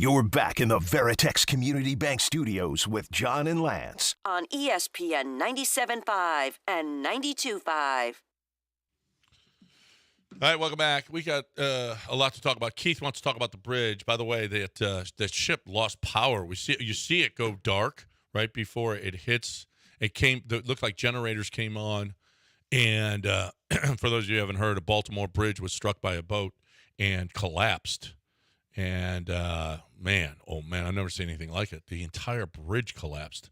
You're back in the Veritex Community Bank Studios with John and Lance. On ESPN 97.5 and 92.5. All right, welcome back. We got a lot to talk about. Keith wants to talk about the bridge. By the way, that ship lost power. You see it go dark right before it hits. It looked like generators came on. And for those of you who haven't heard, a Baltimore bridge was struck by a boat and collapsed. And, man, I've never seen anything like it. The entire bridge collapsed.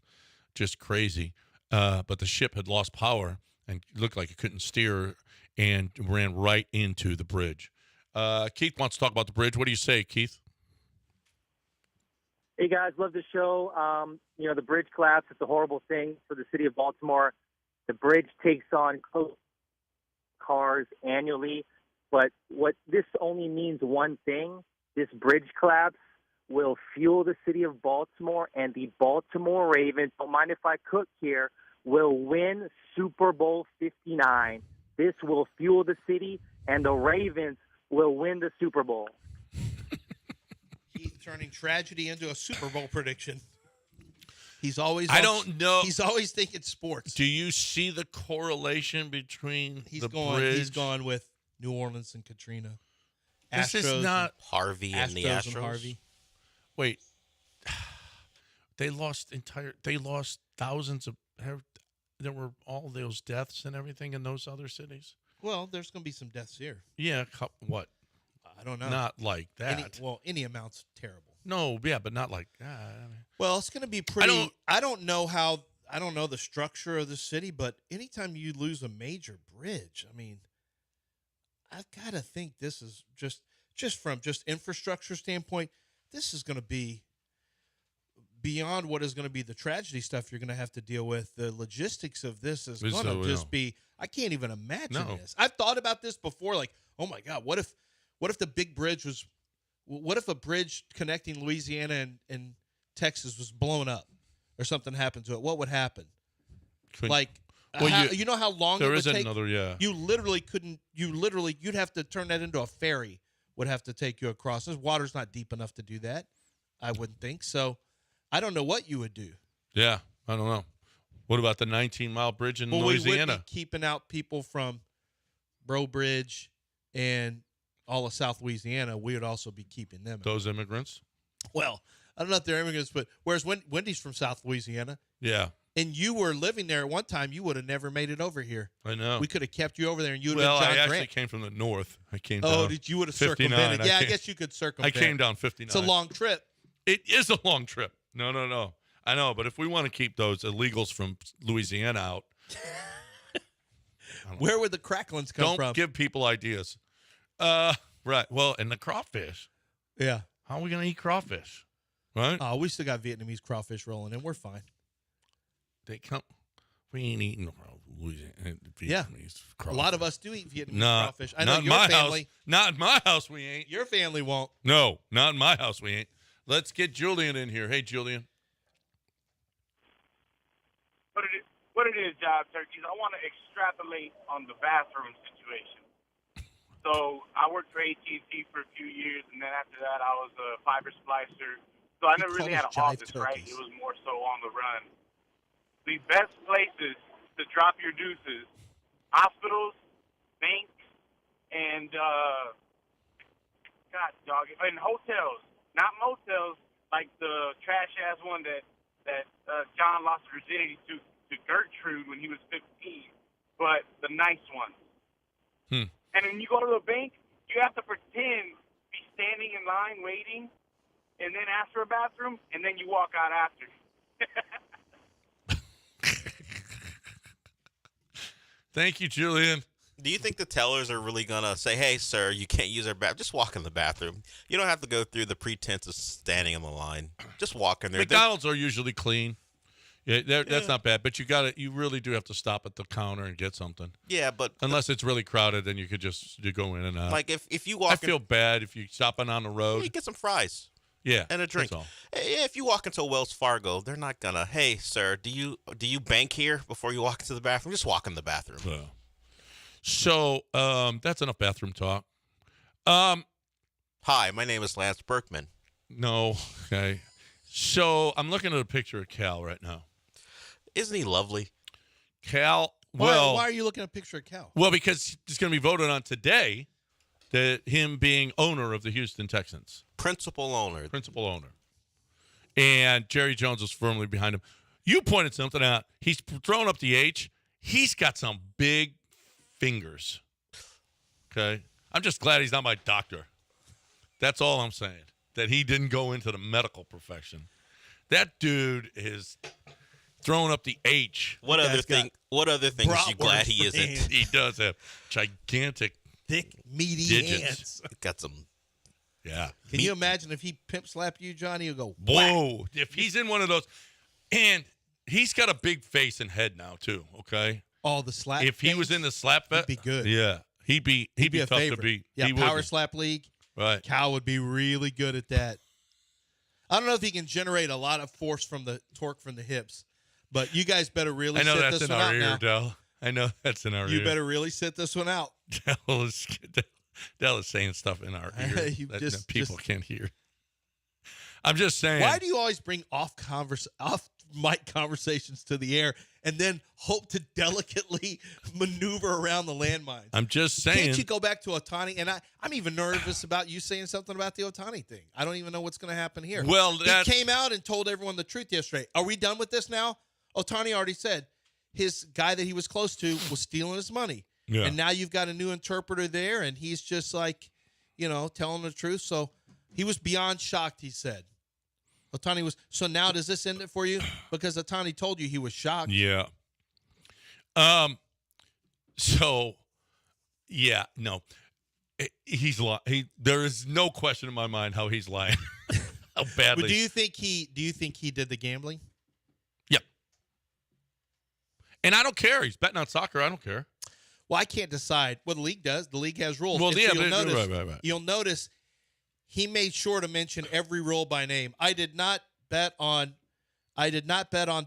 Just crazy. But the ship had lost power and looked like it couldn't steer and ran right into the bridge. Keith wants to talk about the bridge. What do you say, Keith? Hey, guys, love the show. The bridge collapse, it's a horrible thing for the city of Baltimore. The bridge takes on cars annually. But what this only means one thing. This bridge collapse will fuel the city of Baltimore, and the Baltimore Ravens, don't mind if I cook here, will win Super Bowl 59. This will fuel the city, and the Ravens will win the Super Bowl. He's turning tragedy into a Super Bowl prediction. He's always don't know. He's always thinking sports. Do you see the correlation between the bridge? He's bridge? gone with New Orleans and Katrina. This Astros is not Harvey and the Astros. And Harvey. Wait, they lost thousands of. There were all those deaths and everything in those other cities. Well, there's going to be some deaths here. Yeah, what? I don't know. Not like that. Any amount's terrible. No, yeah, but not like that. Well, it's going to be pretty. I don't know the structure of the city, but anytime you lose a major bridge, I mean, I've got to think this is just from infrastructure standpoint, this is going to be beyond what is going to be the tragedy stuff you're going to have to deal with. The logistics of this is going to just be, I can't even imagine this. I've thought about this before, like, oh my God, what if the big bridge what if a bridge connecting Louisiana and Texas was blown up or something happened to it? What would happen? You know how long it would take? You literally couldn't. You'd have to turn that into a ferry. Would have to take you across. This water's not deep enough to do that. I wouldn't think so. I don't know what you would do. Yeah, I don't know. What about the 19-mile bridge in Louisiana? We would be keeping out people from Bro Bridge and all of South Louisiana. We would also be keeping them. Those immigrants? Well, I don't know if they're immigrants, but whereas Wendy's from South Louisiana. Yeah. And you were living there at one time, you would have never made it over here. I know. We could have kept you over there, and you would have been John Grant. Grant. I actually came from the north. I came down. You would have circumvented. Yeah, I guess you could circumvent. I came down 59. It's a long trip. It is a long trip. No. I know, but if we want to keep those illegals from Louisiana out. Where would the cracklins come from? Don't give people ideas. Right. Well, and the crawfish. Yeah. How are we going to eat crawfish? Right? Oh, we still got Vietnamese crawfish rolling in. We're fine. They come. We ain't eating Vietnamese crawfish. A lot of us do eat Vietnamese crawfish. I know not your my family. House. Not in my house we ain't. Your family won't. No, not in my house we ain't. Let's get Julian in here. Hey, Julian. What it is, Job Turkeys, I want to extrapolate on the bathroom situation. So I worked for AT&T for a few years, and then after that I was a fiber splicer. So I never really had an office, right? It was more so on the run. The best places to drop your deuces, hospitals, banks, and and hotels, not motels like the trash ass one that John lost virginity to Gertrude when he was 15, but the nice ones. And when you go to the bank, you have to pretend to be standing in line waiting, and then ask for a bathroom, and then you walk out after. Thank you, Julian. Do you think the tellers are really going to say, hey, sir, you can't use our bathroom? Just walk in the bathroom. You don't have to go through the pretense of standing in the line. Just walk in there. McDonald's are usually clean. Yeah, that's not bad. But you really do have to stop at the counter and get something. Yeah, but unless it's really crowded, then you could you go in and out. Like if you walk, I feel bad if you stopping on the road. You get some fries. Yeah, and a drink. If you walk into a Wells Fargo, they're not gonna. Hey, sir, do you bank here before you walk into the bathroom? Just walk in the bathroom. Yeah. So that's enough bathroom talk. Hi, my name is Lance Berkman. No. Okay. So I'm looking at a picture of Cal right now. Isn't he lovely? Cal. Why Well, are you looking at a picture of Cal? well, because it's going to be voted on today that him being owner of the Houston Texans, Principal owner. principal owner, and Jerry Jones is firmly behind him. You pointed something out. He's thrown up the H. He's got some big fingers. Okay. I'm just glad he's not my doctor. That's all I'm saying. That he didn't go into the medical profession. That dude is throwing up the H. What other thing? What other thing is you glad he bratwurst isn't? hands. He does have gigantic. Thick, meaty Digits. hands. Got some. Yeah. Can you imagine if he pimp slapped you, Johnny? He'll go, Whoa. If he's in one of those. And he's got a big face and head now, too. Okay. oh, the slap. If he was things? in the slap bet. He'd be good. Yeah. He'd be a tough favorite. to beat. Yeah, He power would. slap league. Right. Cal would be really good at that. I don't know if he can generate a lot of force from the torque from the hips, but you guys better really I know sit that's this in one our out ear, now. Dell. I know that's in our ear. You better really sit this one out. Dell is saying stuff in our ear You that people can't hear. I'm just saying. Why do you always bring off mic conversations to the air and then hope to delicately maneuver around the landmines? I'm just saying. Can't you go back to Otani? And I'm even nervous about you saying something about the Otani thing. I don't even know what's going to happen here. Well, he came out and told everyone the truth yesterday. Are we done with this now? Otani already said his guy that he was close to was stealing his money. Yeah. And now you've got a new interpreter there, and he's just like, telling the truth. So he was beyond shocked, he said. Otani was. So now does this end it for you? Because Otani told you he was shocked. Yeah. So, yeah, no. He's lying. There is no question in my mind how he's lying. How badly. But do you think he did the gambling? Yep. And I don't care. He's betting on soccer. I don't care. Well, I can't decide what the league does. The league has rules. Well, And yeah, so right. You'll notice he made sure to mention every rule by name. I did not bet on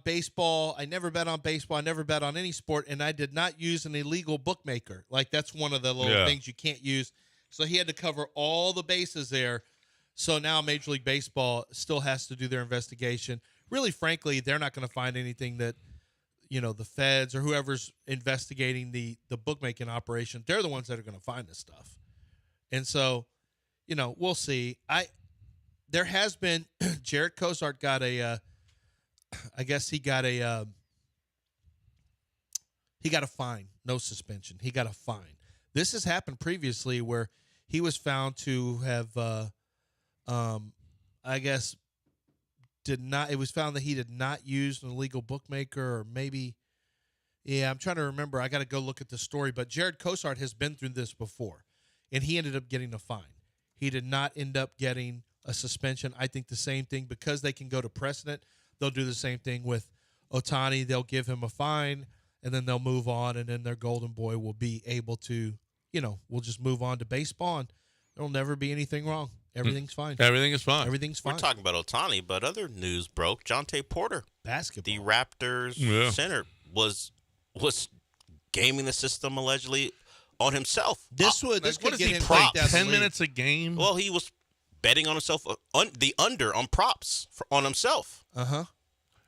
baseball. I never bet on baseball. I never bet on any sport, and I did not use an illegal bookmaker. Like that's one of the little things you can't use. So he had to cover all the bases there. So now Major League Baseball still has to do their investigation. Really, frankly, they're not going to find anything that the feds or whoever's investigating the bookmaking operation, they're the ones that are going to find this stuff. And so, we'll see. There has been Jared Cozart got a fine, no suspension. He got a fine. This has happened previously where he was found to have, it was found that he did not use an illegal bookmaker, or maybe, I'm trying to remember. I got to go look at the story. But Jared Cozart has been through this before, and he ended up getting a fine. He did not end up getting a suspension. I think the same thing, because they can go to precedent, they'll do the same thing with Otani. They'll give him a fine, and then they'll move on, and then their golden boy will be able to, we'll just move on to baseball, and there'll never be anything wrong. Everything's fine. Everything is fine. Everything's fine. We're talking about Otani, but other news broke. Jonte Porter, Basketball. the Raptors center, was gaming the system allegedly on himself. This what could is get he him prop? kicked out of the 10 league. minutes a game? Well, he was betting on himself, the under on props on himself. Uh-huh.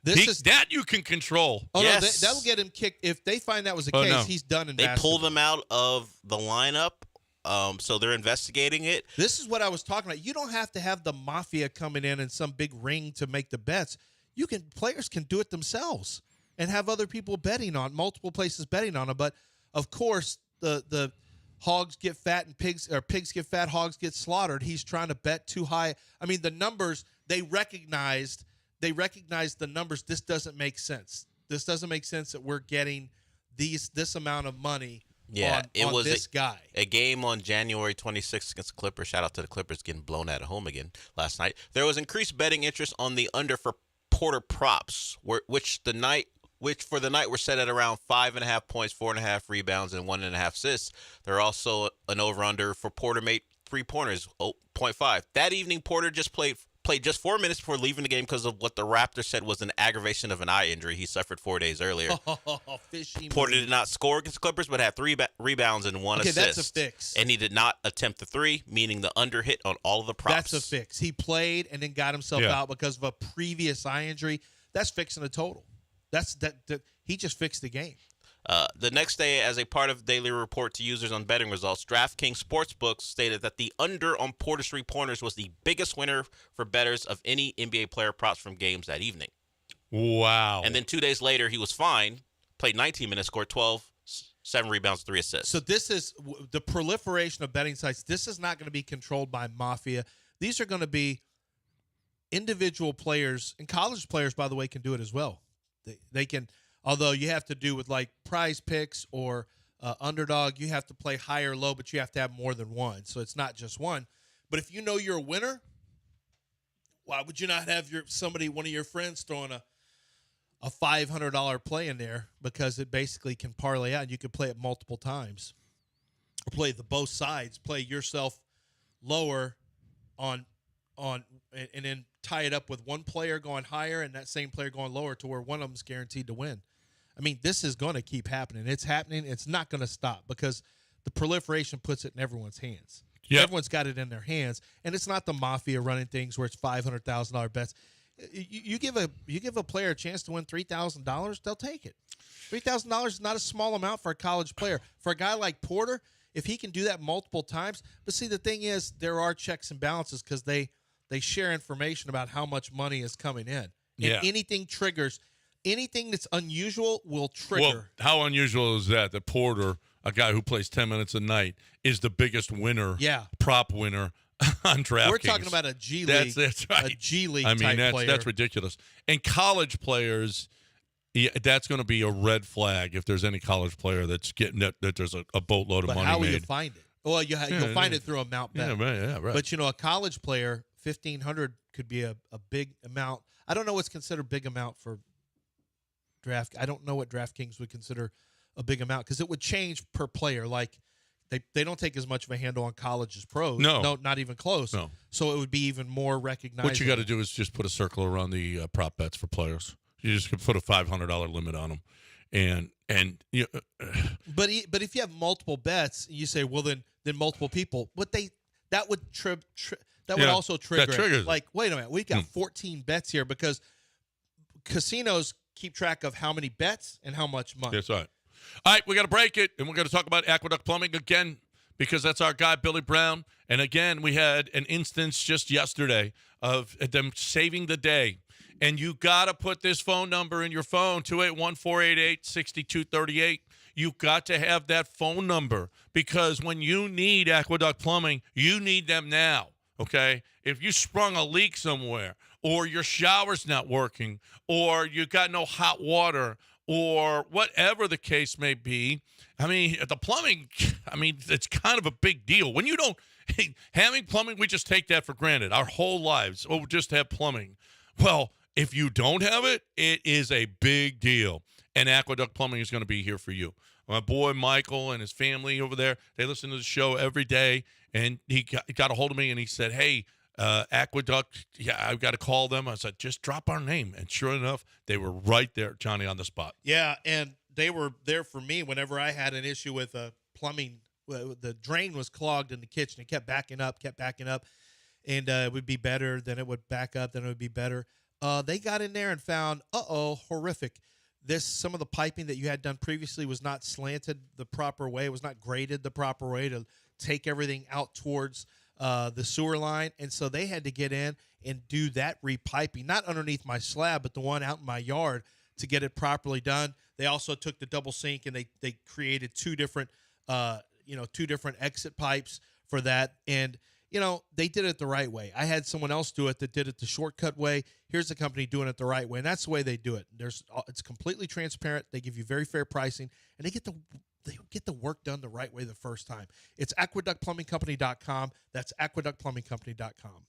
That you can control. Oh, Yes. no, that'll get him kicked. If they find that was the Oh, case, no. he's done in They basketball. pulled him out of the lineup, so they're investigating it. This is what I was talking about. You don't have to have the mafia coming in some big ring to make the bets. Players can do it themselves and have other people multiple places betting on them. But of course, the hogs get fat and pigs get fat, hogs get slaughtered. He's trying to bet too high. I mean, the numbers, they recognized the numbers. This doesn't make sense. This doesn't make sense that we're getting this amount of money. Yeah, it was this guy. A game on January 26th against the Clippers. Shout out to the Clippers getting blown out at home again last night. There was increased betting interest on the under for Porter props, which for the night were set at around 5.5 points, 4.5 rebounds, and 1.5 assists. There are also an over-under for Porter made 3-pointers, 0.5. That evening, Porter just played played just 4 minutes before leaving the game because of what the Raptors said was an aggravation of an eye injury he suffered 4 days earlier. Fishy Porter move. did not score against the Clippers, but had 3 rebounds and 1 assist. That's a fix. And he did not attempt the 3, meaning the under hit on all of the props. That's a fix. He played and then got himself out because of a previous eye injury. That's fixing a total. He just fixed the game. The next day, as a part of daily report to users on betting results, DraftKings Sportsbooks stated that the under on Porter's 3-pointers was the biggest winner for bettors of any NBA player props from games that evening. Wow. And then 2 days later, he was fine, played 19 minutes, scored 12, 7 rebounds, 3 assists. So this is the proliferation of betting sites. This is not going to be controlled by mafia. These are going to be individual players, and college players, by the way, can do it as well. They can, although you have to do with like Prize Picks or Underdog, you have to play high or low, but you have to have more than one. So it's not just one. But if you know you're a winner, why would you not have one of your friends throwing a $500 play in there, because it basically can parlay out and you can play it multiple times, or play both sides, play yourself lower on and then tie it up with one player going higher and that same player going lower to where one of them is guaranteed to win. I mean, this is going to keep happening. It's happening. It's not going to stop because the proliferation puts it in everyone's hands. Yep. Everyone's got it in their hands, and it's not the mafia running things where it's $500,000 bets. You give a player a chance to win $3,000, they'll take it. $3,000 is not a small amount for a college player. For a guy like Porter, if he can do that multiple times, but see, the thing is, there are checks and balances because they share information about how much money is coming in. And anything that's unusual will trigger. Well, how unusual is that Porter, a guy who plays 10 minutes a night, is the biggest winner, prop winner on DraftKings? We're talking about a G League. That's right. A G League player. That's ridiculous. And college players, that's going to be a red flag if there's any college player that's getting that there's a boatload of money made. But how will you find it? Well, you'll find it through a mount bet. Yeah, right. But, a college player, $1,500 could be a big amount. I don't know what's considered big amount for draft. I don't know what DraftKings would consider a big amount because it would change per player. Like, they don't take as much of a handle on college as pros. No, not even close. No. So it would be even more recognizable. What you got to do is just put a circle around the prop bets for players. You just put a $500 limit on them, and you. But if you have multiple bets, you say, well, then multiple people. That would would also trigger. That triggers. Like, wait a minute, we've got 14 bets here because casinos keep track of how many bets and how much money. That's right. All right, we got to break it, and we're going to talk about Aqueduct Plumbing again because that's our guy, Billy Brown. And again, we had an instance just yesterday of them saving the day. And you got to put this phone number in your phone, 281-488-6238. You got to have that phone number because when you need Aqueduct Plumbing, you need them now, okay? If you sprung a leak somewhere or your shower's not working or you got no hot water or whatever the case may be, I mean, the plumbing, it's kind of a big deal. When you don't, having plumbing, we just take that for granted our whole lives. Oh, just have plumbing. Well, if you don't have it, it is a big deal. And Aqueduct Plumbing is going to be here for you. My boy Michael and his family over there, they listen to the show every day. And he got a hold of me and he said, hey, Aqueduct, I've got to call them. I said, just drop our name. And sure enough, they were right there, Johnny, on the spot. Yeah, and they were there for me whenever I had an issue with plumbing. The drain was clogged in the kitchen. It kept backing up. And it would be better. Then it would back up. Then it would be better. They got in there and found, horrific. Some of the piping that you had done previously was not slanted the proper way. It was not graded the proper way to take everything out towards the sewer line. And so they had to get in and do that repiping, not underneath my slab, but the one out in my yard to get it properly done. They also took the double sink and they created two different exit pipes for that. And they did it the right way. I had someone else do it that did it the shortcut way. Here's the company doing it the right way, and that's the way they do it. It's completely transparent. They give you very fair pricing, and they get the work done the right way the first time. It's aqueductplumbingcompany.com. That's aqueductplumbingcompany.com.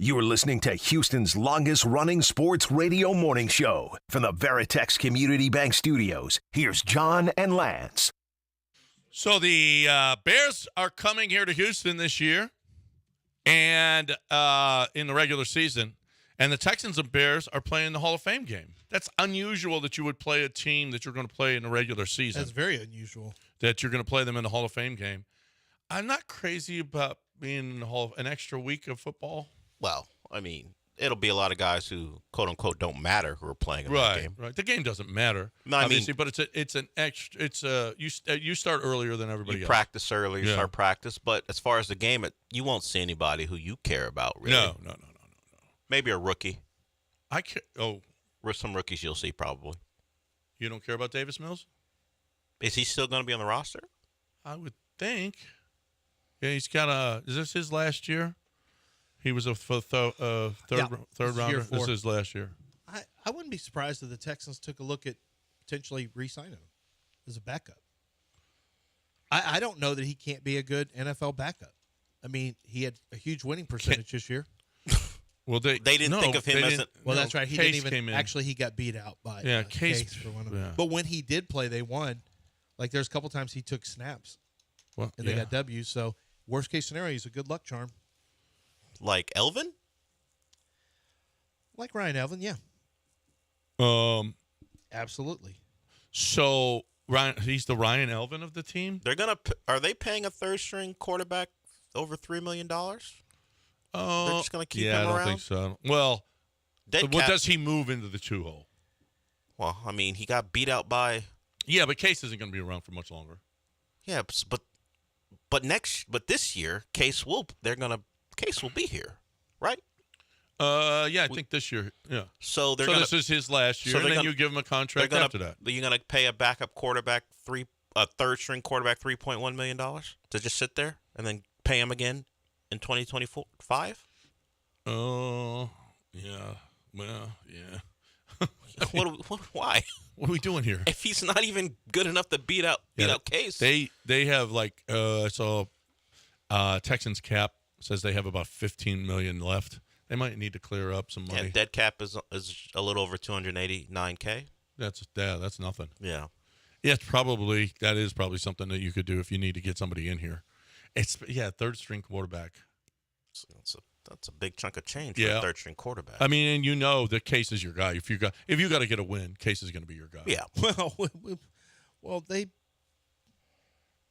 You're listening to Houston's longest-running sports radio morning show. From the Veritex Community Bank Studios, here's John and Lance. So the Bears are coming here to Houston this year, and in the regular season, and the Texans and Bears are playing the Hall of Fame game. That's unusual that you would play a team that you're going to play in the regular season. That's very unusual. That you're going to play them in the Hall of Fame game. I'm not crazy about being in the Hall of an extra week of football. Well, I mean, it'll be a lot of guys who, quote unquote, don't matter who are playing in that game. Right. The game doesn't matter, No, I obviously, mean, but it's an extra. It's you start earlier than everybody you else. practice early, you start practice. But as far as the game, you won't see anybody who you care about, really. No. Maybe a rookie. Some Some rookies you'll see probably. You don't care about Davis Mills? Is he still going to be on the roster? I would think. Yeah, he's got is this his last year? He was a third rounder. This is his last year. I wouldn't be surprised if the Texans took a look at potentially re-signing him as a backup. I don't know that he can't be a good NFL backup. I mean, he had a huge winning percentage this year. Well, they didn't think of him as a... Well, that's right. He Case didn't even came in. actually. He got beat out by Case for one of yeah. them. But when he did play, they won. Like there's a couple times he took snaps Well, and they got W's. So worst case scenario, he's a good luck charm. Like Elvin? Like Ryan Elvin, yeah. Absolutely. So he's the Ryan Elvin of the team. Are they paying a third string quarterback over $3 million? They're just gonna keep him around. I don't think so. Well, what does he move into the 2-hole? Well, I mean, he got beat out by. Yeah, but Case isn't going to be around for much longer. Yeah, but this year, Case will be here, right? Yeah, I think this year. Yeah. So this is his last year, and then you give him a contract after that. You're gonna pay a backup quarterback a third string quarterback $3.1 million to just sit there and then pay him again in 2025? Oh, yeah. Well, yeah. Why? What are we doing here? If he's not even good enough to beat out Case. They have I saw Texans cap says they have about $15 million left. They might need to clear up some money. Yeah, dead cap is a little over $289K. That's nothing. Yeah. Yeah, that is probably something that you could do if you need to get somebody in here. Third string quarterback. That's a big chunk of change for a third string quarterback. I mean, and the Case is your guy. If you got to get a win, Case is going to be your guy. Yeah.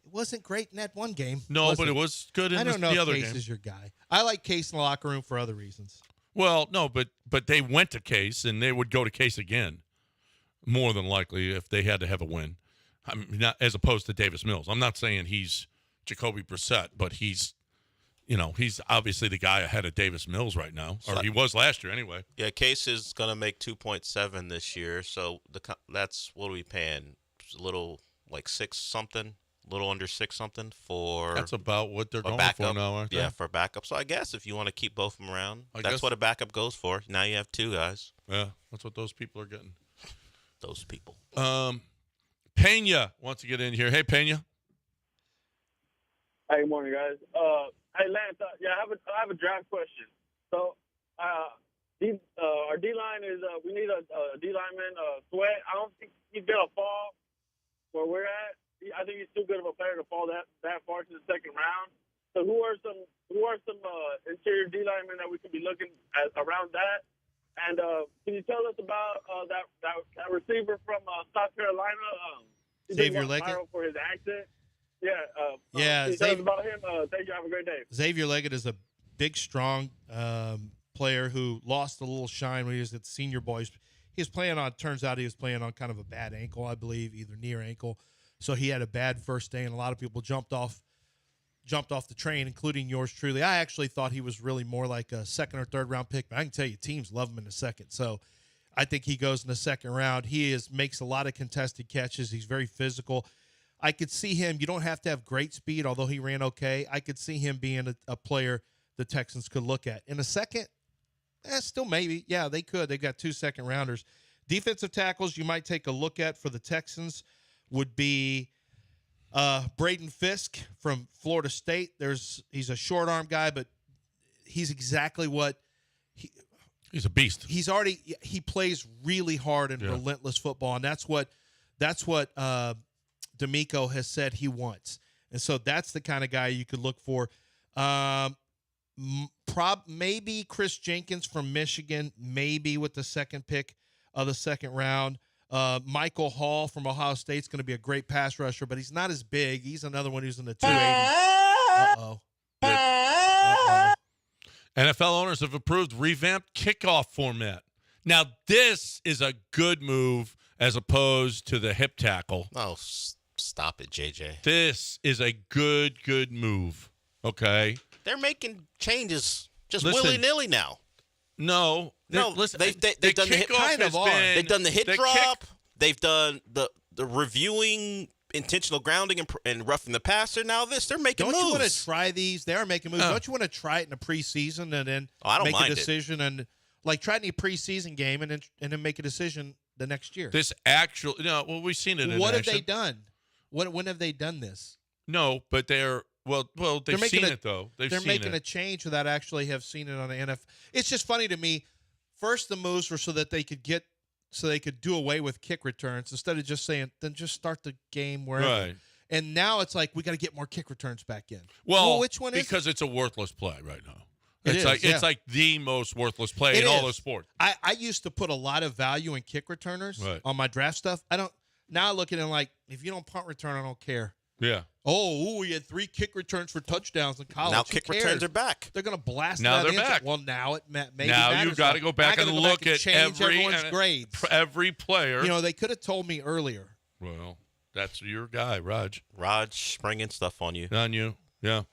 It wasn't great in that one game. No, but it was good in the other game. I don't know if Case is your guy. I like Case in the locker room for other reasons. Well, no, but they went to Case, and they would go to Case again, more than likely, if they had to have a win. I mean, not as opposed to Davis Mills. I'm not saying he's Jacoby Brissett, but he's obviously the guy ahead of Davis Mills right now, or he was last year anyway. Yeah, Case is going to make 2.7 this year, so that's what are we paying? A little like 6 something. A little under 6 something for. That's about what they're going for now, aren't they? Yeah, for backup. So I guess if you want to keep both of them around, that's what a backup goes for. Now you have 2 guys. Yeah, that's what those people are getting. Those people. Pena wants to get in here. Hey, Pena. Hey, good morning, guys. Hey, Lance. I have a draft question. So, our D line is we need a D lineman. Sweat. I don't think he's gonna fall where we're at. I think he's too good of a player to fall that far to the second round. So who are some interior D linemen that we could be looking at around that? And can you tell us about that receiver from South Carolina? Xavier Leggett for his accent. Yeah. Yeah. Tell us about him. Thank you. Have a great day. Xavier Leggett is a big, strong player who lost a little shine when he was at the Senior Boys. Turns out he was playing on kind of a bad ankle, I believe, either knee or ankle. So he had a bad first day, and a lot of people jumped off the train, including yours truly. I actually thought he was really more like a second or third round pick, but I can tell you teams love him in the second. So I think he goes in the second round. He makes a lot of contested catches. He's very physical. I could see him. You don't have to have great speed, although he ran okay. I could see him being a player the Texans could look at. In a second, still maybe. Yeah, they could. They've got 2 second rounders. Defensive tackles you might take a look at for the Texans would be Braden Fisk from Florida State. He's a short arm guy, but he's exactly what He's a beast. He plays really hard and relentless football, and that's what D'Amico has said he wants. And so that's the kind of guy you could look for. Maybe Chris Jenkins from Michigan, maybe with the second pick of the second round. Michael Hall from Ohio State is going to be a great pass rusher, but he's not as big. He's another one who's in the 280. NFL owners have approved revamped kickoff format. Now, this is a good move as opposed to the hip tackle. Oh, stop it, JJ. This is a good move, okay? They're making changes just willy-nilly now. No. Listen, they've done the hit, they've done the hit drop. They've done the reviewing intentional grounding and roughing the passer. Now they're making moves. Don't you want to try these? They are making moves. Don't you want to try it in the preseason and then make a decision and try it in a preseason game and then make a decision the next year? This we've seen it in what action. Have they done? When have they done this? No, but they've seen it though. They're making a change without actually have seen it on the NFL. It's just funny to me. First, the moves were so that they could do away with kick returns instead of just saying, then just start the game wherever. Right. And now it's like we got to get more kick returns back in. Well, which one is because it's a worthless play right now. It's like the most worthless play in all the sport. I used to put a lot of value in kick returners on my draft stuff. Now I look at it like, if you don't punt return, I don't care. Yeah. Oh, he had 3 kick returns for touchdowns in college. Now kick returns are back. They're going to blast now that they're in. back. Well, now it maybe now matters. You've got to go back and look at everyone's grades. Every player. They could have told me earlier. Well, that's your guy, Raj. Raj springing stuff on you. On you, yeah.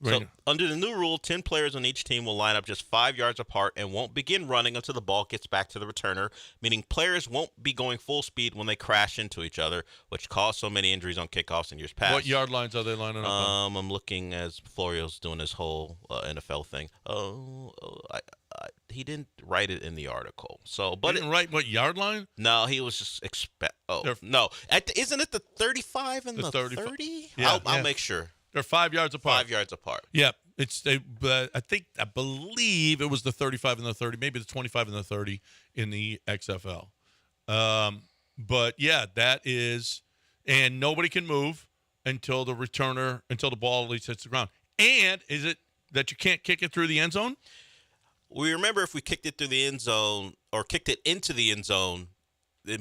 So, under the new rule, 10 players on each team will line up just 5 yards apart and won't begin running until the ball gets back to the returner, meaning players won't be going full speed when they crash into each other, which caused so many injuries on kickoffs in years past. What yard lines are they lining up on? I'm looking as Florio's doing his whole NFL thing. He didn't write it in the article. But he didn't write what yard line? No, he was just no. Isn't it the 35 and the 30? Yeah. I'll make sure. They're 5 yards apart. 5 yards apart. Yep. I believe it was the 35 and the 30, maybe the 25 and the 30 in the XFL. But yeah, that is, and nobody can move until the ball at least hits the ground. And is it that you can't kick it through the end zone? We remember if we kicked it through the end zone or kicked it into the end zone, they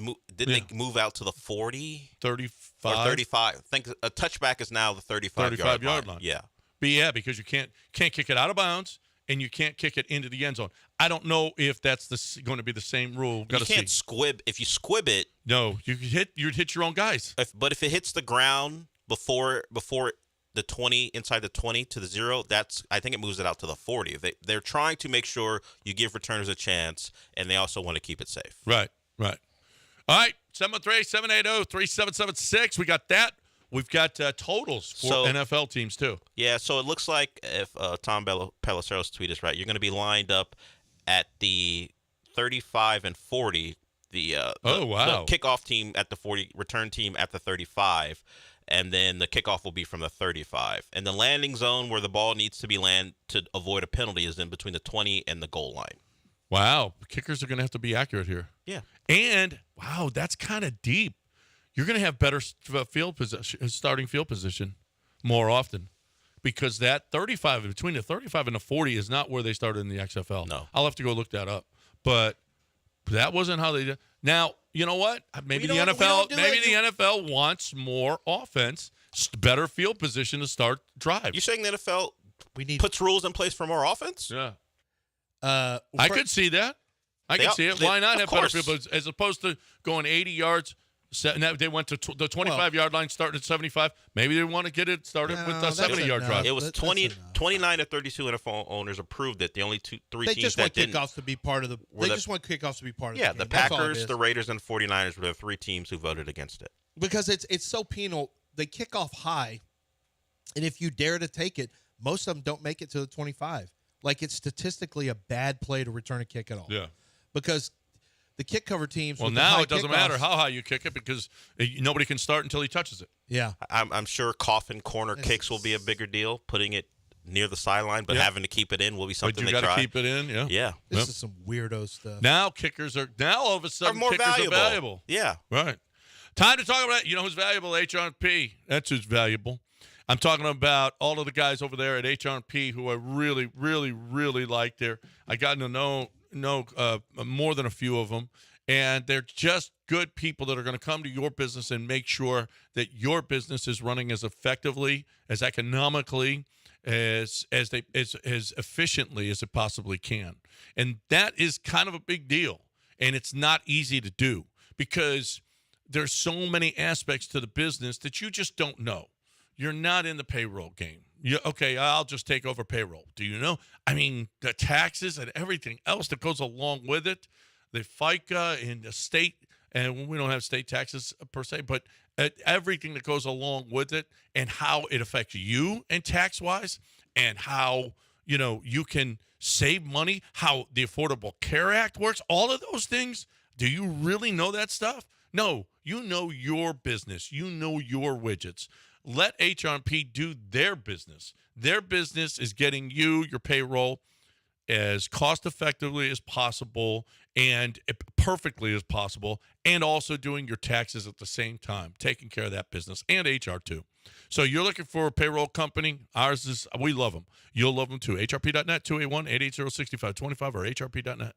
move out to the 40? 35? Or 35. I think a touchback is now the 35-yard line. Yeah. But yeah, because you can't kick it out of bounds and you can't kick it into the end zone. I don't know if that's going to be the same rule. You can't squib. If you squib it. No, you'd hit your own guys. But if it hits the ground before the 20, inside the 20 to the 0, I think it moves it out to the 40. They're trying to make sure you give returners a chance, and they also want to keep it safe. Right. All right, 713-780-3776. We got that. We've got totals for NFL teams, too. Yeah, so it looks like if Tom Pelissero's tweet is right, you're going to be lined up at the 35 and 40. The kickoff team at the 40, return team at the 35, and then the kickoff will be from the 35. And the landing zone where the ball needs to be landed to avoid a penalty is in between the 20 and the goal line. Wow, kickers are going to have to be accurate here. Yeah. And, wow, that's kind of deep. You're going to have better starting field position more often because that 35, between the 35 and the 40 is not where they started in the XFL. No. I'll have to go look that up. But that wasn't how they did. Now, you know what? Maybe the NFL wants more offense, better field position to start drives. You saying the NFL puts rules in place for more offense? Yeah. I could see that. I can see it. Why not have better field position as opposed to going 80 yards? They went to the 25-yard line starting at 75. Maybe they want to get it started with a 70-yard drive. It was 29 to 32 NFL owners approved it. The only three teams that didn't. They just want kickoffs to be part of the game. Yeah, the Packers, the Raiders, and 49ers were the 3 teams who voted against it. Because it's so penal. They kick off high, and if you dare to take it, most of them don't make it to the 25. Like, it's statistically a bad play to return a kick at all. Yeah. Because the kick cover teams. Well, now it doesn't matter how high you kick it because nobody can start until he touches it. Yeah. I'm sure coffin corner kicks will be a bigger deal, putting it near the sideline, but having to keep it in will be something but you they try. Got to keep it in, yeah. Yeah. This is some weirdo stuff. Now all of a sudden more kickers valuable. are valuable. Yeah. Right. Time to talk about, who's valuable? HRP. That's who's valuable. I'm talking about all of the guys over there at HRP who I really, really, really like. I got to know more than a few of them, and they're just good people that are going to come to your business and make sure that your business is running as effectively, as economically, as efficiently as it possibly can. And that is kind of a big deal, and it's not easy to do because there's so many aspects to the business that you just don't know. You're not in the payroll game. Okay, I'll just take over payroll. Do you know? I mean, the taxes and everything else that goes along with it, the FICA and the state, and we don't have state taxes per se, but everything that goes along with it and how it affects you and tax-wise and how, you can save money, how the Affordable Care Act works, all of those things. Do you really know that stuff? No, you know your business. You know your widgets. Let HRP do their business. Their business is getting you your payroll as cost effectively as possible and perfectly as possible, and also doing your taxes at the same time, taking care of that business and HR too. So you're looking for a payroll company. Ours is, we love them. You'll love them too. HRP.net, 281-880-6525 or HRP.net.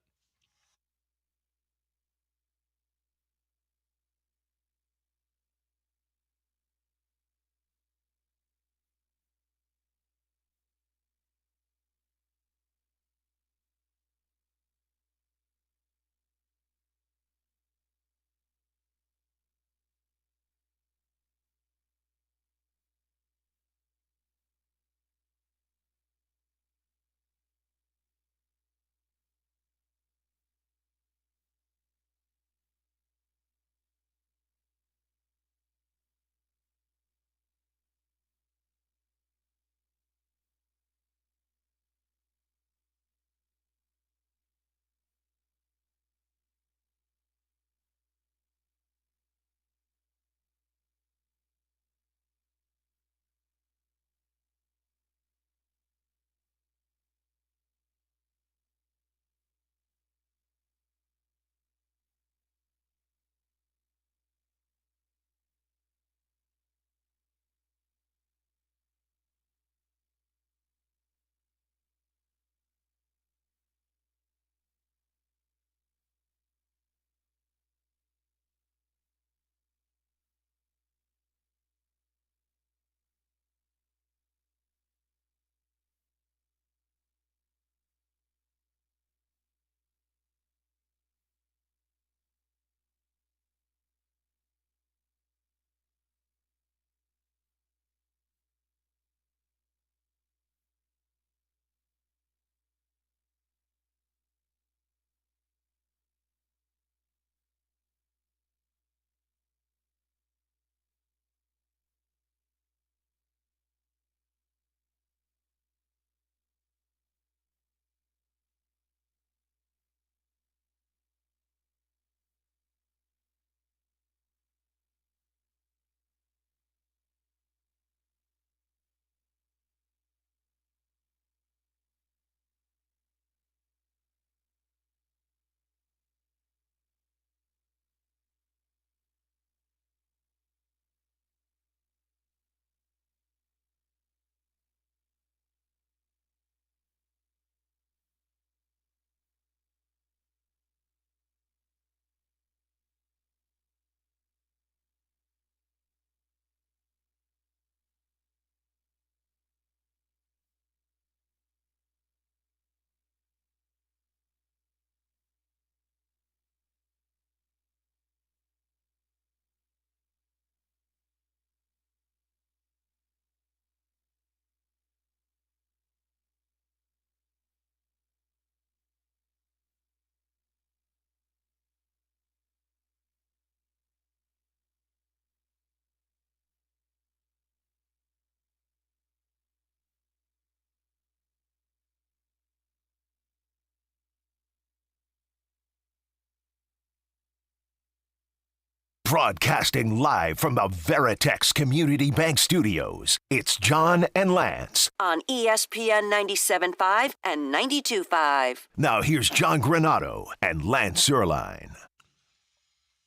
Broadcasting live from the Veritex Community Bank Studios, it's John and Lance. On ESPN 97.5 and 92.5. Now here's John Granato and Lance Zierlein.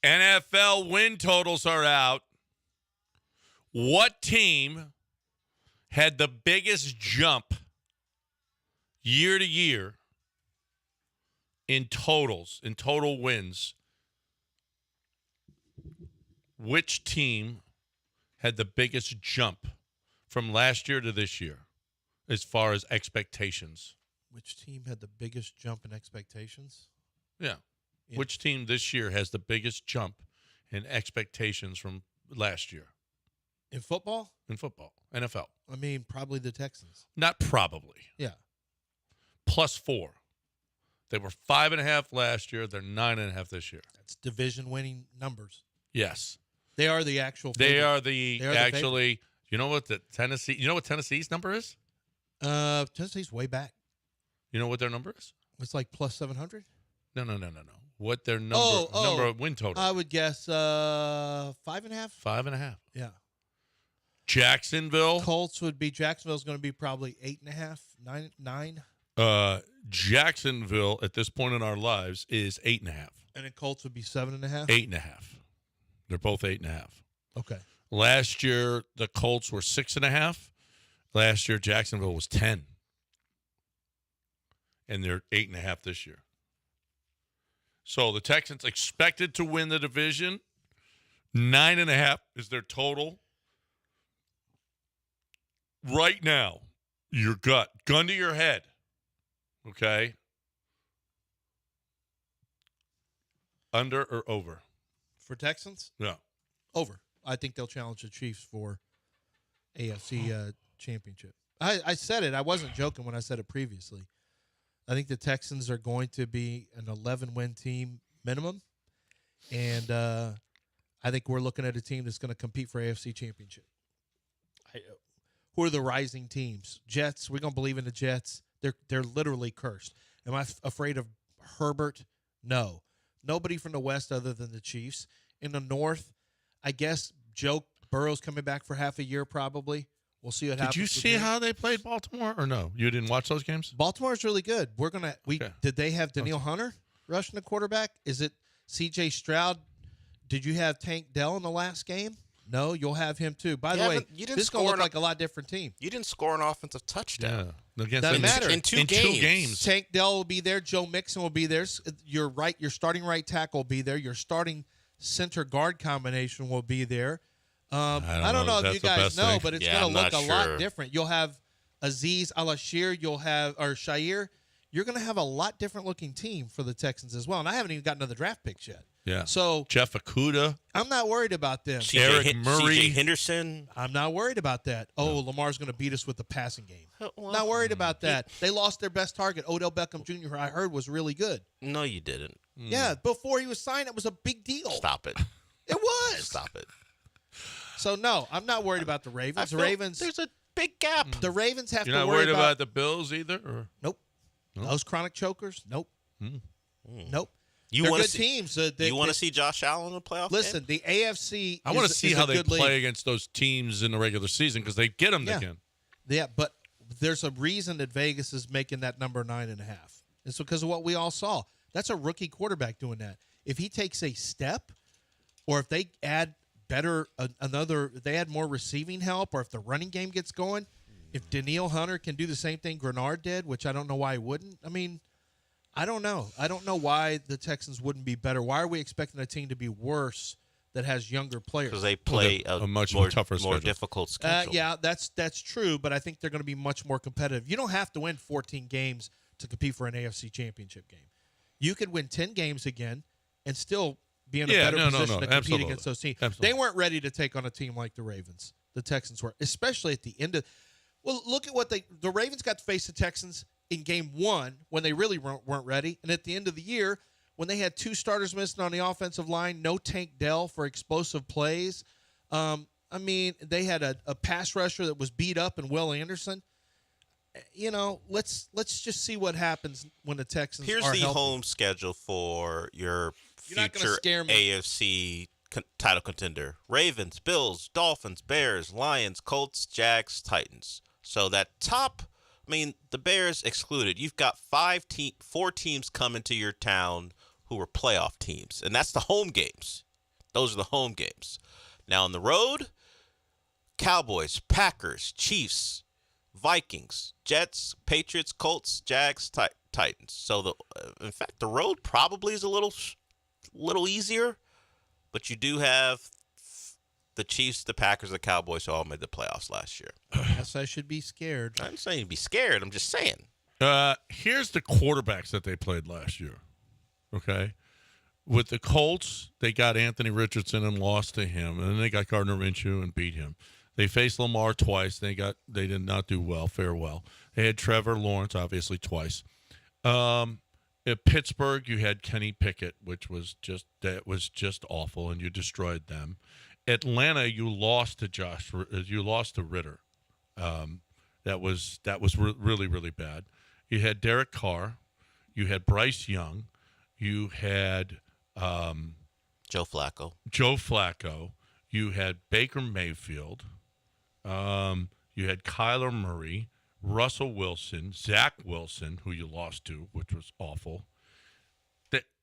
NFL win totals are out. What team had the biggest jump year to year in totals, in total wins? Which team had the biggest jump from last year to this year as far as expectations? Which team had the biggest jump in expectations? Yeah. Which team this year has the biggest jump in expectations from last year? In football? In football. NFL. I mean, probably the Texans. Not probably. Yeah. +4. They were 5.5 last year. They're 9.5 this year. That's division-winning numbers. Yes. They are the actual They favorite. are the actually, you know what Tennessee's number is? Tennessee's way back. You know what their number is? It's like +700? No. What their number of win total? I would guess 5.5. 5.5. Yeah. Jacksonville. Jacksonville's going to be probably 8.5, 9. Jacksonville at this point in our lives is 8.5. And then Colts would be 7.5. 8.5. They're both 8.5. Okay. Last year the Colts were 6.5. Last year Jacksonville was 10. And they're 8.5 this year. So the Texans expected to win the division. 9.5 is their total. Right now, your gut, gun to your head, okay? Under or over? For Texans? Yeah. Over. I think they'll challenge the Chiefs for AFC championship. I said it. I wasn't joking when I said it previously. I think the Texans are going to be an 11-win team minimum, and I think we're looking at a team that's going to compete for AFC championship. Who are the rising teams? Jets. We're going to believe in the Jets. They're literally cursed. Am I afraid of Herbert? No. Nobody from the West other than the Chiefs. In the North, I guess Joe Burrow's coming back for half a year probably. We'll see what happens. Did you see how they played Baltimore or no? You didn't watch those games? Baltimore's really good. Did they have Danielle Hunter rushing the quarterback? Is it C.J. Stroud? Did you have Tank Dell in the last game? No, you'll have him too. By the way, this is going to look like a lot different team. You didn't score an offensive touchdown. Yeah. Doesn't matter. In two games. Tank Dell will be there. Joe Mixon will be there. Your starting right tackle will be there. Your starting center guard combination will be there. I don't know if you guys know, but it's going to look a lot different. You'll have Azeez Al-Ashir. Shair. You're going to have a lot different looking team for the Texans as well. And I haven't even gotten to the draft picks yet. Yeah. So Jeff Okudah. I'm not worried about them. Eric Murray. C.J. Henderson. I'm not worried about that. Oh, Lamar's going to beat us with the passing game. Not worried about that. They lost their best target, Odell Beckham Jr., who I heard was really good. No, you didn't. Yeah, before he was signed, it was a big deal. Stop it. It was. Stop it. So, no, I'm not worried about the Ravens. There's a big gap. The Ravens have You're to not worry worried about the Bills either? Or? Nope. No? Those chronic chokers? Nope. Nope. You They're want good to teams. You want to see Josh Allen in the playoff Listen, game? the AFC I want to see how they play league. against those teams in the regular season because they get them again. Yeah, but there's a reason that Vegas is making that number 9.5. It's because of what we all saw. That's a rookie quarterback doing that. If he takes a step, or if they add they add more receiving help, or if the running game gets going, if Danielle Hunter can do the same thing Grenard did, which I don't know why he wouldn't. I mean, I don't know. I don't know why the Texans wouldn't be better. Why are we expecting a team to be worse that has younger players? Because they play a much more tougher more schedule. difficult schedule. Yeah, that's true, but I think they're going to be much more competitive. You don't have to win 14 games to compete for an AFC championship game. You could win 10 games again and still be in a better position to compete against those teams. Absolutely. They weren't ready to take on a team like the Ravens. The Texans were, especially at the end of – well, look at what the Ravens got to face the Texans in game one when they really weren't ready, and at the end of the year when they had two starters missing on the offensive line, no Tank Dell for explosive plays. I mean, they had a pass rusher that was beat up in Will Anderson. You know, let's just see what happens when the Texans Here's are the healthy. home schedule for your You're not gonna future scare me. AFC title contender. Ravens, Bills, Dolphins, Bears, Lions, Colts, Jags, Titans. So that top, the Bears excluded. You've got 4 teams coming to your town who are playoff teams, and that's the home games. Those are the home games. Now on the road, Cowboys, Packers, Chiefs, Vikings, Jets, Patriots, Colts, Jags, Titans. So in fact, the road probably is a little easier, but you do have the Chiefs, the Packers, the Cowboys who all made the playoffs last year. Yes, I should be scared. I'm saying be scared. I'm just saying. Here's the quarterbacks that they played last year. Okay. With the Colts, they got Anthony Richardson and lost to him, and then they got Gardner Minshew and beat him. They faced Lamar twice. They did not do well, farewell. They had Trevor Lawrence, obviously, twice. At Pittsburgh, you had Kenny Pickett, which was just awful, and you destroyed them. Atlanta, you lost to Ritter. That was really, really bad. You had Derek Carr. You had Bryce Young. You had Joe Flacco. You had Baker Mayfield. You had Kyler Murray, Russell Wilson, Zach Wilson, who you lost to, which was awful.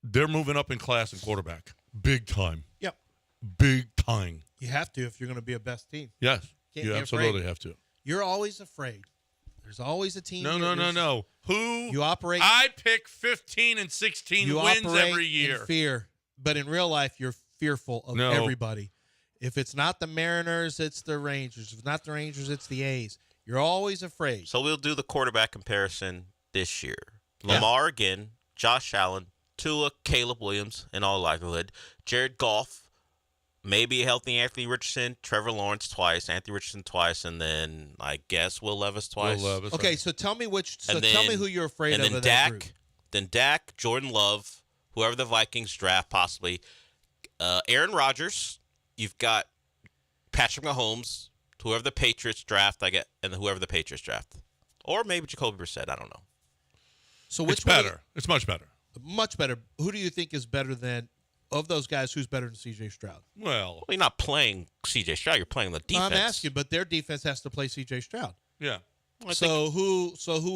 They're moving up in class in quarterback. Big time. Yep. Big time. You have to if you're going to be a best team. Yes. Can't You be absolutely afraid. have to. You're always afraid. There's always a team. No. Who? You operate. I pick 15 and 16 wins every year. In fear, but in real life, you're fearful of everybody. If it's not the Mariners, it's the Rangers. If it's not the Rangers, it's the A's. You're always afraid. So we'll do the quarterback comparison this year. Lamar again, Josh Allen, Tua, Caleb Williams, in all likelihood. Jared Goff, maybe a healthy Anthony Richardson, Trevor Lawrence twice, Anthony Richardson twice, and then I guess Will Levis twice. Okay, so tell me tell me who you're afraid of that group. Then Dak, Jordan Love, whoever the Vikings draft possibly, Aaron Rodgers. You've got Patrick Mahomes, whoever the Patriots draft, and whoever the Patriots draft. Or maybe Jacoby Brissett, I don't know. So which it's better. It's much better. Much better. Who do you think is better than, of those guys, who's better than C.J. Stroud? Well, you're not playing C.J. Stroud. You're playing the defense. I'm asking, but their defense has to play C.J. Stroud. Yeah. Well, who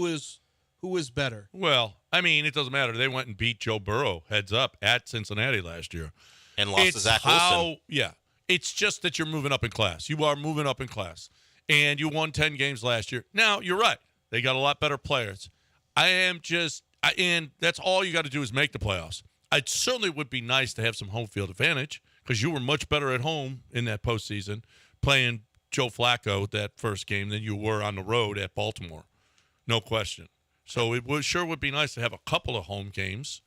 is better? Well, it doesn't matter. They went and beat Joe Burrow heads up at Cincinnati last year. And lost to Zach Wilson. Yeah. It's just that you're moving up in class. You are moving up in class. And you won 10 games last year. Now, you're right. They got a lot better players. And that's all you got to do is make the playoffs. It certainly would be nice to have some home field advantage because you were much better at home in that postseason playing Joe Flacco that first game than you were on the road at Baltimore. No question. So it would be nice to have a couple of home games.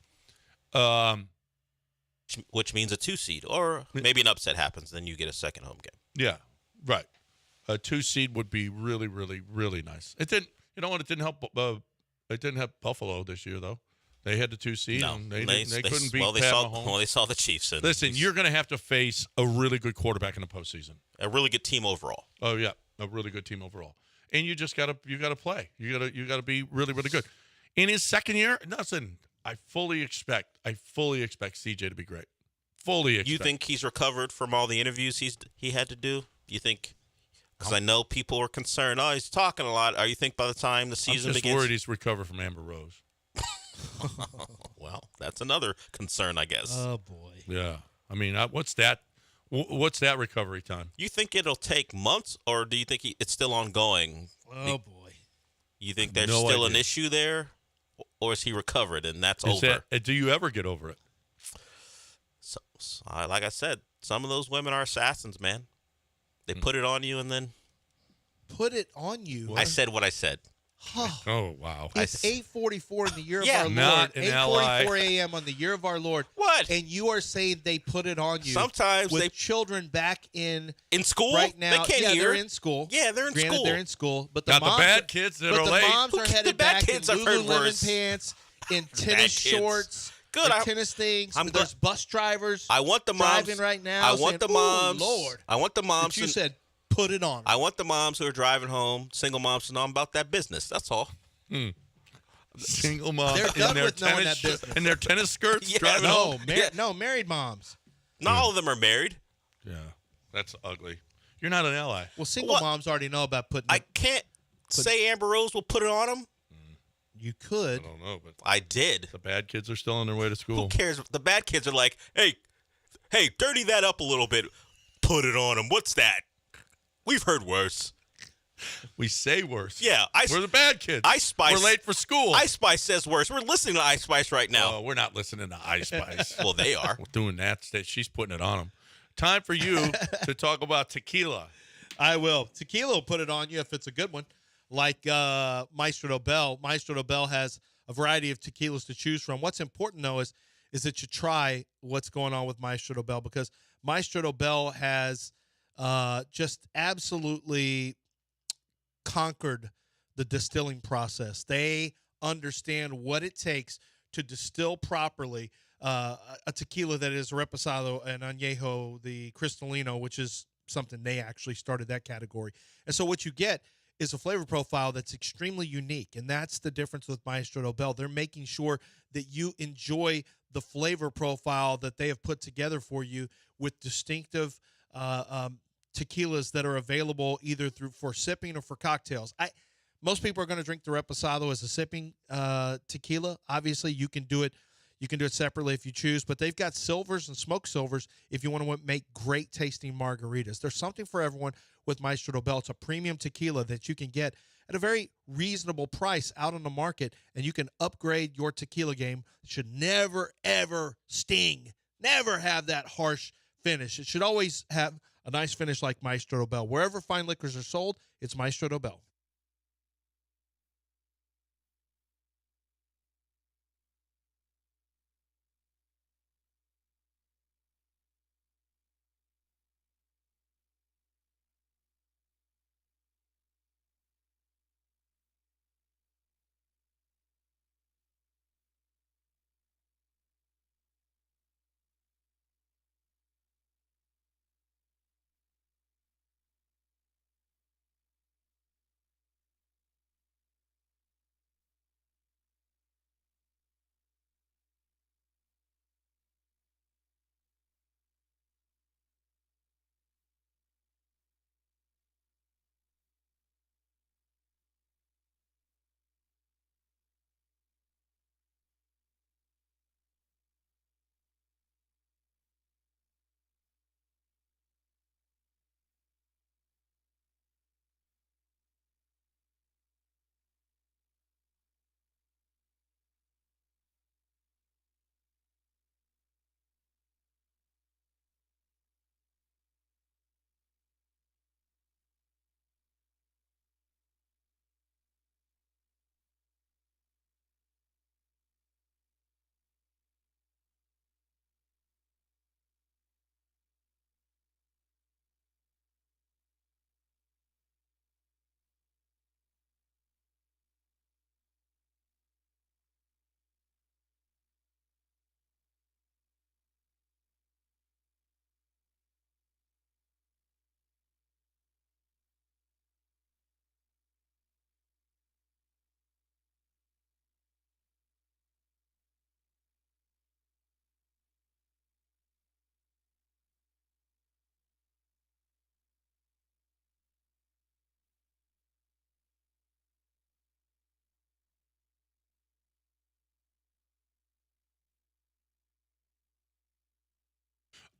Which means a 2 seed, or maybe an upset happens, then you get a second home game. Yeah, right. A 2 seed would be really, really, really nice. It didn't. You know what? It didn't help. It didn't help Buffalo this year, though. They had the 2 seed, and they couldn't beat Pat Mahomes. Well, they saw the Chiefs. Listen, you're going to have to face a really good quarterback in the postseason. A really good team overall. Oh yeah, a really good team overall. And you just got to play. You got to be really, really good. In his second year, listen, I fully expect CJ to be great. Fully expect. You think he's recovered from all the interviews he had to do? You think? Because I know people are concerned. Oh, he's talking a lot. Or you think by the time the season begins? I'm just worried he's recovered from Amber Rose. Well, that's another concern, I guess. Oh boy. Yeah. What's that? What's that recovery time? You think it'll take months, or do you think it's still ongoing? Oh boy. You think there's still an issue there, or is he recovered and that's over? Do you ever get over it? So, like I said, some of those women are assassins, man. They put it on you and then put it on you. I said what I said. Oh wow! It's 8:44 in the year of our Lord. Not in 8:44 a.m. on the year of our Lord. What? And you are saying they put it on you? Sometimes with children back in school right now. They can't hear. They're in school. Yeah, they're in Granted, school. They're in school, but the bad kids that are late. The moms are headed back in Lululemon pants, in tennis shorts. Good. Tennis things. There's bus drivers. I want the moms driving right now. I want the moms. Lord. I want the moms. But you said put it on. I want the moms who are driving home, single moms, to know about that business. That's all. Single moms in their tennis skirts driving home. No, married moms. Not all of them are married. Yeah, that's ugly. You're not an ally. Well, single moms already know about putting. I can't say Amber Rose will put it on them. You could. I don't know, but I did. the bad kids are still on their way to school. Who cares? The bad kids are like, hey, dirty that up a little bit. Put it on them. What's that? We've heard worse. We say worse. Yeah, we're the bad kids. Ice Spice. We're late for school. Ice Spice says worse. We're listening to Ice Spice right now. Oh, we're not listening to Ice Spice. Well, they are. We're doing that. She's putting it on them. Time for you to talk about tequila. I will. Tequila will put it on you if it's a good one. Like Maestro Dobel. Maestro Dobel has a variety of tequilas to choose from. What's important, though, is that you try what's going on with Maestro Dobel, because Maestro Dobel has just absolutely conquered the distilling process. They understand what it takes to distill properly a tequila that is reposado and añejo, the cristalino, which is something they actually started that category. And so what you get is a flavor profile that's extremely unique, and that's the difference with Maestro Dobel. They're making sure that you enjoy the flavor profile that they have put together for you with distinctive tequilas that are available either for sipping or for cocktails. Most people are going to drink the reposado as a sipping tequila. Obviously, you can do it. You can do it separately if you choose, but they've got silvers and smoked silvers if you want to make great tasting margaritas. There's something for everyone with Maestro Dobel. It's a premium tequila that you can get at a very reasonable price out on the market, and you can upgrade your tequila game. It should never, ever sting. Never have that harsh finish. It should always have a nice finish like Maestro Dobel. Wherever fine liquors are sold, it's Maestro Dobel.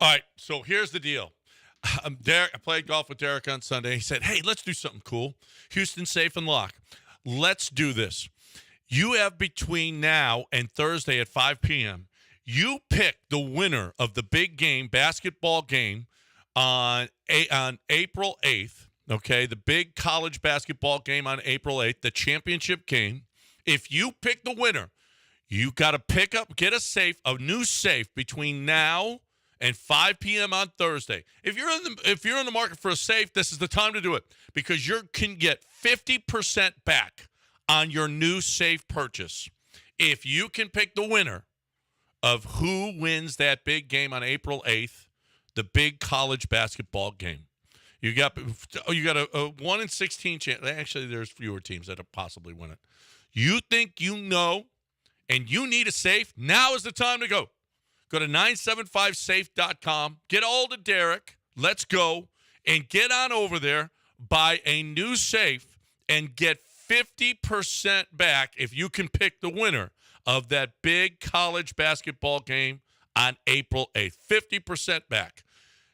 All right, so here's the deal. I played golf with Derek on Sunday. He said, hey, let's do something cool. Houston safe and lock. Let's do this. You have between now and Thursday at 5 p.m., you pick the winner of the big game, basketball game, on April 8th, okay? The big college basketball game on April 8th, the championship game. If you pick the winner, you got to get a new safe between now and 5 p.m. on Thursday. If you're in the market for a safe, this is the time to do it, because you can get 50% back on your new safe purchase if you can pick the winner of who wins that big game on April 8th, the big college basketball game. You got a 1 in 16 chance. Actually, there's fewer teams that possibly win it. You think you know, and you need a safe? Now is the time to go. Go to 975safe.com. Get a hold of Derek. Let's go. And get on over there. Buy a new safe and get 50% back if you can pick the winner of that big college basketball game on April 8th. 50% back.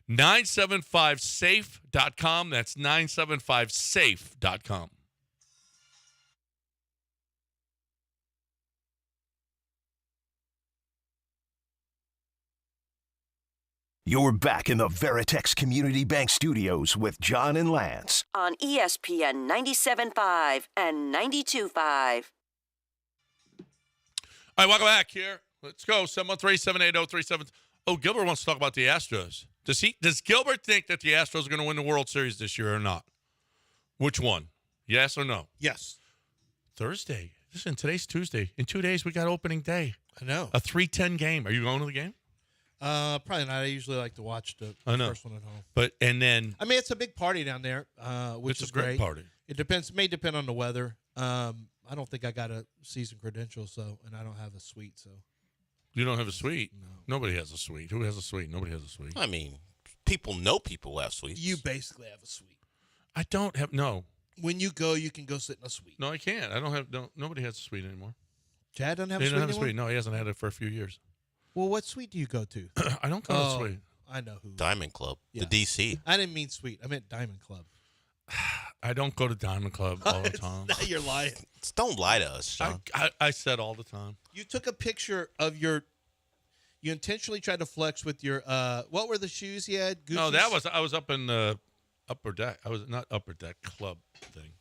975safe.com. That's 975safe.com. You're back in the Veritex Community Bank Studios with John and Lance. On ESPN 97.5 and 92.5. All right, welcome back here. Let's go. 713-780-37. Oh, Gilbert wants to talk about the Astros. Does Gilbert think that the Astros are going to win the World Series this year or not? Which one? Yes or no? Yes. Thursday. Listen, today's Tuesday. In 2 days, we got opening day. I know. A 3:10 game. Are you going to the game? Probably not. I usually like to watch the first one at home. But and then I mean, it's a big party down there, which it's is a great great. party. It may depend on the weather. I don't think I got a season credential, and I don't have a suite. So You don't have a suite? No. Nobody has a suite. Who has a suite? Nobody has a suite. I mean, people know people have suites. You basically have a suite. I don't have no. When you go, you can go sit in a suite. No, I can't. I don't have nobody has a suite anymore. Chad doesn't have He a suite doesn't have a anymore? suite. No, he hasn't had it for a few years. Well, what suite do you go to? I don't go to a suite. I know who. Diamond Club, Yeah. the DC. I didn't mean suite. I meant Diamond Club. I don't go to Diamond Club all the time. Now you're lying. Don't lie to us, Sean. I said all the time. You took a picture of your. You intentionally tried to flex with your. What were the shoes you had? Gucci's? No, I was up in upper deck. I was not upper deck club thing.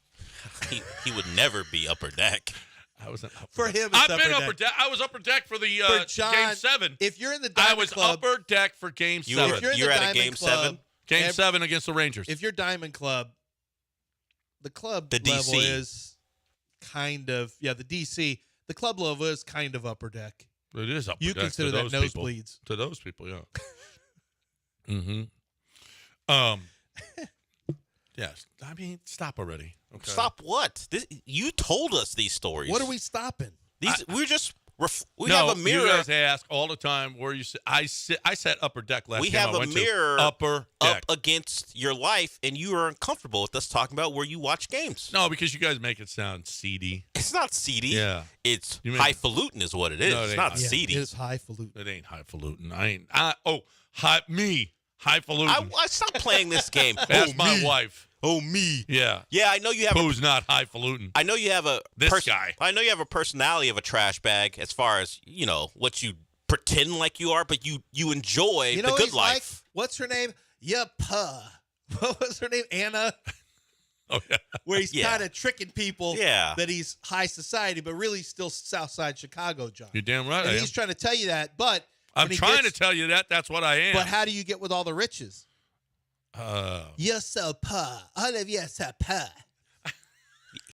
He would never be upper deck. I was in upper For deck. him, it's I've upper been deck. upper deck. I was upper deck for the For John, game 7. If you're in the I Diamond was Club, upper deck for game You 7. were- if you're in You're the at a Diamond game Club, 7? Game 7 against the Rangers. If you're Diamond Club, the club The level DC. is kind of the DC. The club level is kind of upper deck. It is upper You deck consider to that those people. nosebleeds. To those people, yeah. mm-hmm. Yes. I mean, stop already. Okay. Stop what? You told us these stories. What are we stopping? We're just we no, have a mirror. You guys ask all the time where you sit. I sat upper deck last We time have I a went mirror to upper deck. up against your life, and you are uncomfortable with us talking about where you watch games. No, because you guys make it sound seedy. It's not seedy. Yeah. It's You make- highfalutin is what it is. No, it It's ain't not high. seedy. It is highfalutin. It ain't highfalutin. Highfalutin. I stopped playing this game. That's my wife. Oh, me. Yeah. Yeah, I know you have. Who's not highfalutin? I know you have a This guy. I know you have a personality of a trash bag as far as what you pretend like you are, but you enjoy You the know what good he's like? life. What's her name? Yup. What was her name? Anna. Oh yeah. Where he's Yeah. kind of tricking people Yeah. that he's high society, but really still Southside Chicago, John. You're damn right. And I am. he's trying to tell you that, but I'm when he trying gets- to tell you that. That's what I am. But how do you get with all the riches? You're so poor. All of you are so poor.